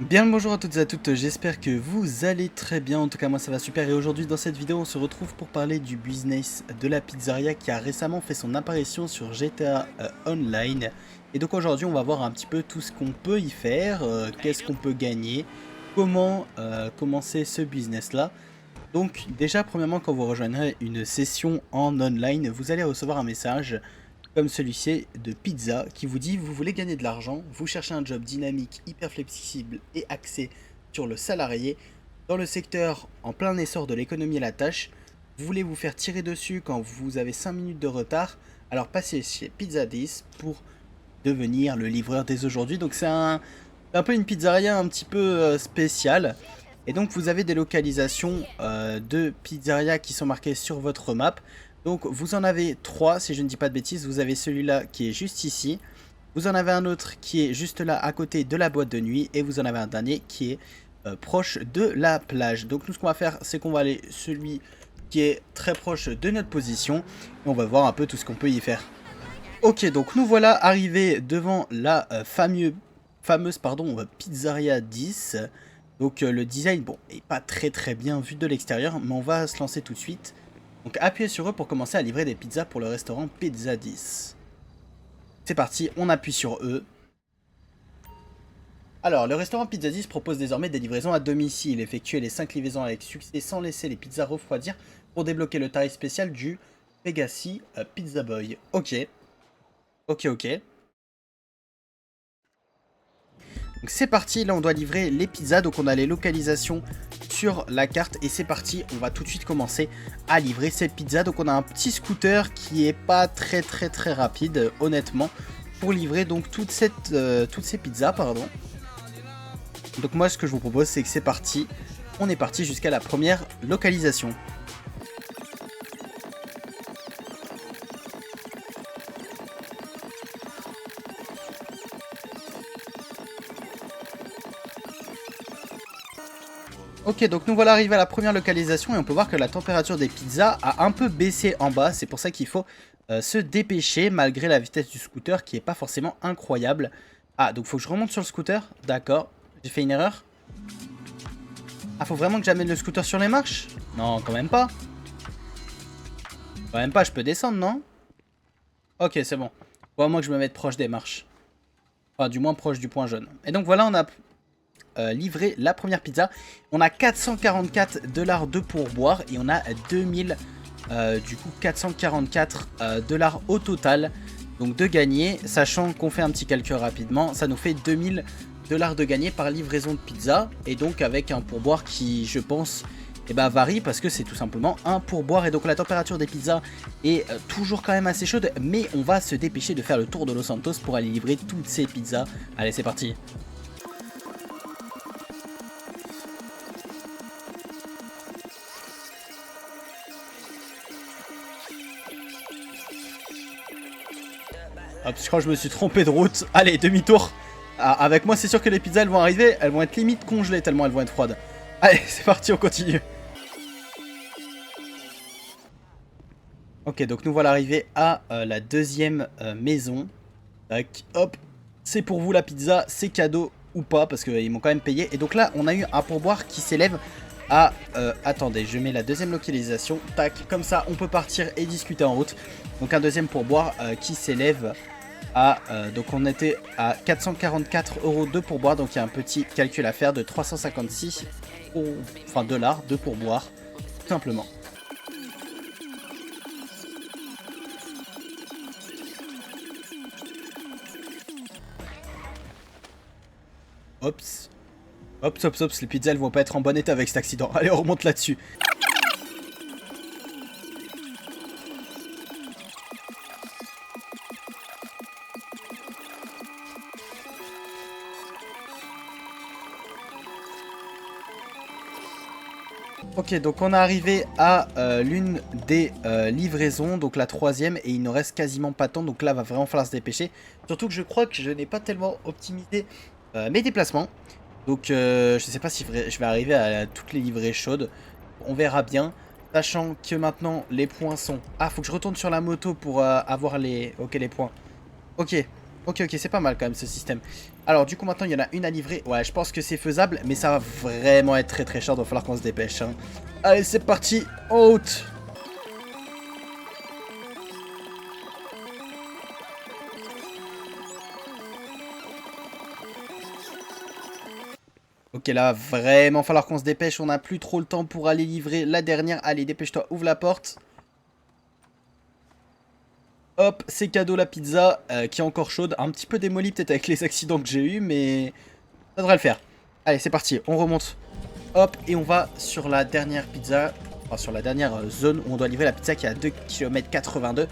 Bien le bonjour à toutes et à toutes, j'espère que vous allez très bien, en tout cas moi ça va super et aujourd'hui dans cette vidéo on se retrouve pour parler du business de la pizzeria qui a récemment fait son apparition sur GTA Online. Et donc aujourd'hui on va voir un petit peu tout ce qu'on peut y faire, qu'est-ce qu'on peut gagner, comment commencer ce business là. Donc déjà premièrement quand vous rejoindrez une session en online, vous allez recevoir un message comme celui-ci de Pizza qui vous dit vous voulez gagner de l'argent, vous cherchez un job dynamique, hyper flexible et axé sur le salarié dans le secteur en plein essor de l'économie et la tâche. Vous voulez vous faire tirer dessus quand vous avez 5 minutes de retard, alors passez chez Pizza 10 pour devenir le livreur dès aujourd'hui. Donc c'est un peu une pizzeria un petit peu spéciale. Et donc vous avez des localisations de pizzeria qui sont marquées sur votre map. Donc vous en avez 3 si je ne dis pas de bêtises. Vous avez celui-là qui est juste ici. Vous en avez un autre qui est juste là à côté de la boîte de nuit. Et vous en avez un dernier qui est proche de la plage. Donc nous ce qu'on va faire c'est qu'on va aller celui qui est très proche de notre position. Et on va voir un peu tout ce qu'on peut y faire. Ok, donc nous voilà arrivés devant la fameuse pizzeria 10. Donc le design, bon, est pas très bien vu de l'extérieur, mais on va se lancer tout de suite. Donc appuyez sur eux pour commencer à livrer des pizzas pour le restaurant Pizza 10. C'est parti, on appuie sur eux. Alors, le restaurant Pizza 10 propose désormais des livraisons à domicile. Effectuez les 5 livraisons avec succès sans laisser les pizzas refroidir pour débloquer le tarif spécial du Pegasi Pizza Boy. Ok, ok. Donc c'est parti, là on doit livrer les pizzas, donc on a les localisations sur la carte et c'est parti, on va tout de suite commencer à livrer ces pizzas. Donc on a un petit scooter qui est pas très rapide honnêtement pour livrer donc toutes ces pizzas pardon. Donc moi ce que je vous propose c'est que c'est parti, on est parti jusqu'à la première localisation. Ok, donc nous voilà arrivés à la première localisation et on peut voir que la température des pizzas a un peu baissé en bas. C'est pour ça qu'il faut se dépêcher malgré la vitesse du scooter qui est pas forcément incroyable. Ah, donc faut que je remonte sur le scooter. D'accord, j'ai fait une erreur. Ah, faut vraiment que j'amène le scooter sur les marches? Non, quand même pas. Quand même pas, je peux descendre, non? Ok, c'est bon. Faut vraiment que je me mette proche des marches. Enfin, du moins proche du point jaune. Et donc voilà, on a livrer la première pizza. On a 444 $ de pourboire et on a 2000 du coup 444 $ au total donc de gagner, sachant qu'on fait un petit calcul rapidement, ça nous fait 2000 $ de gagner par livraison de pizza et donc avec un pourboire qui je pense varie parce que c'est tout simplement un pourboire. Et donc la température des pizzas est toujours quand même assez chaude, mais on va se dépêcher de faire le tour de Los Santos pour aller livrer toutes ces pizzas. Allez, c'est parti. Hop, je crois que je me suis trompé de route. Allez, demi-tour. Ah, avec moi, c'est sûr que les pizzas, elles vont arriver. Elles vont être limite congelées tellement elles vont être froides. Allez, c'est parti, on continue. Ok, donc nous voilà arrivés à la deuxième maison. Tac, hop. C'est pour vous la pizza, c'est cadeau ou pas, parce qu'ils m'ont quand même payé. Et donc là, on a eu un pourboire qui s'élève à... attendez, je mets la deuxième localisation. Tac, comme ça, on peut partir et discuter en route. Donc un deuxième pourboire qui s'élève à... donc on était à 444 € de pourboire. Donc il y a un petit calcul à faire de 356 $ de pourboire, tout simplement. Ops. Ops, les pizzas elles vont pas être en bon état avec cet accident. Allez, on remonte là-dessus. Ok, donc on est arrivé à l'une des livraisons, donc la troisième, et il ne reste quasiment pas tant, donc là va vraiment falloir se dépêcher. Surtout que je crois que je n'ai pas tellement optimisé mes déplacements, donc je sais pas si je vais arriver à toutes les livrées chaudes, on verra bien. Sachant que maintenant les points sont... Ah, faut que je retourne sur la moto pour avoir les... Ok, les points. Ok, Ok, ok, c'est pas mal quand même ce système. Alors du coup maintenant il y en a une à livrer. Ouais, je pense que c'est faisable, mais ça va vraiment être très très cher, donc il va falloir qu'on se dépêche. Hein. Allez, c'est parti, en route. Ok, là, va vraiment falloir qu'on se dépêche. On n'a plus trop le temps pour aller livrer la dernière. Allez, dépêche-toi, ouvre la porte. Hop, c'est cadeau la pizza qui est encore chaude. Un petit peu démolie peut-être avec les accidents que j'ai eu, mais ça devrait le faire. Allez, c'est parti, on remonte. Hop, et on va sur la dernière pizza, enfin sur la dernière zone où on doit livrer la pizza qui est à 2 km 82.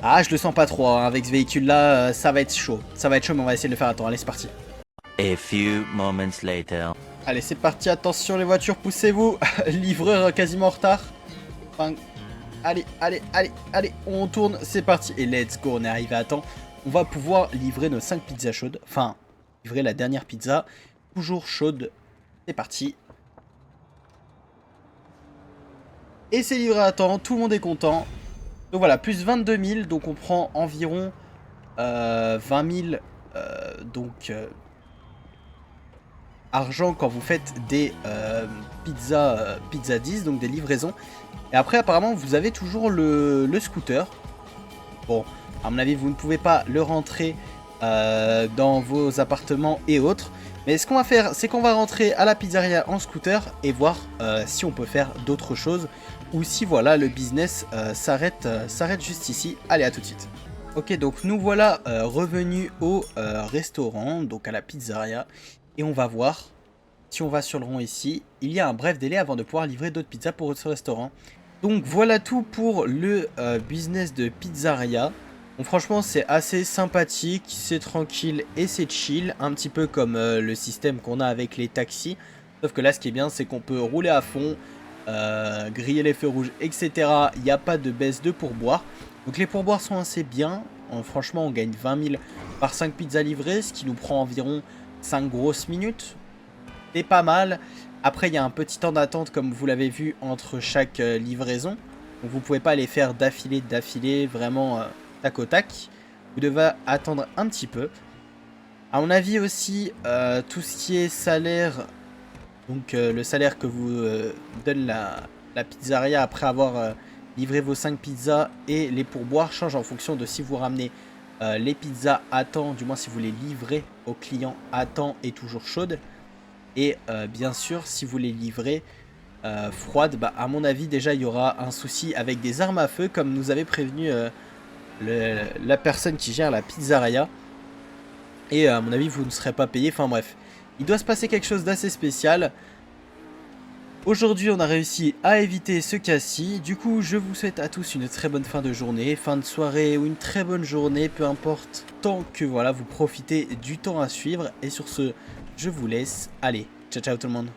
Ah, je le sens pas trop, hein. Avec ce véhicule-là, ça va être chaud. Ça va être chaud, mais on va essayer de le faire. Attends, allez, c'est parti. A few moments later. Allez, c'est parti, attention les voitures, poussez-vous. Livreur quasiment en retard. Enfin, allez, allez, allez, allez, on tourne, c'est parti. Et let's go, on est arrivé à temps. On va pouvoir livrer nos 5 pizzas chaudes. Enfin, livrer la dernière pizza, toujours chaude. C'est parti. Et c'est livré à temps, tout le monde est content. Donc voilà, plus 22 000, donc on prend environ 20 000 argent quand vous faites des pizza 10, donc des livraisons. Et après apparemment vous avez toujours le scooter. Bon, à mon avis vous ne pouvez pas le rentrer dans vos appartements et autres. Mais ce qu'on va faire, c'est qu'on va rentrer à la pizzeria en scooter et voir si on peut faire d'autres choses. Ou si voilà, le business s'arrête juste ici. Allez, à tout de suite. Ok, donc nous voilà revenus au restaurant, donc à la pizzeria. Et on va voir, si on va sur le rond ici, il y a un bref délai avant de pouvoir livrer d'autres pizzas pour ce restaurant. Donc voilà tout pour le business de pizzeria. Bon, franchement c'est assez sympathique, c'est tranquille et c'est chill, un petit peu comme le système qu'on a avec les taxis. Sauf que là ce qui est bien c'est qu'on peut rouler à fond, griller les feux rouges, etc. Il n'y a pas de baisse de pourboire. Donc les pourboires sont assez bien, franchement on gagne 20 000 par 5 pizzas livrées, ce qui nous prend environ 5 grosses minutes. C'est pas mal. Après il y a un petit temps d'attente comme vous l'avez vu entre chaque livraison. Donc vous pouvez pas les faire d'affilée, vraiment tac au tac. Vous devez attendre un petit peu. À mon avis aussi, tout ce qui est salaire, donc le salaire que vous donne la pizzeria après avoir livré vos 5 pizzas et les pourboires change en fonction de si vous ramenez les pizzas à temps, du moins si vous les livrez aux clients à temps et toujours chaudes. Et bien sûr, si vous les livrez froides, bah, à mon avis, déjà, il y aura un souci avec des armes à feu, comme nous avait prévenu la personne qui gère la pizzeria. Et à mon avis, vous ne serez pas payé. Enfin bref, il doit se passer quelque chose d'assez spécial. Aujourd'hui, on a réussi à éviter ce cas-ci. Du coup, je vous souhaite à tous une très bonne fin de journée, fin de soirée ou une très bonne journée, peu importe, tant que voilà, vous profitez du temps à suivre. Et sur ce, je vous laisse. Allez, ciao ciao tout le monde.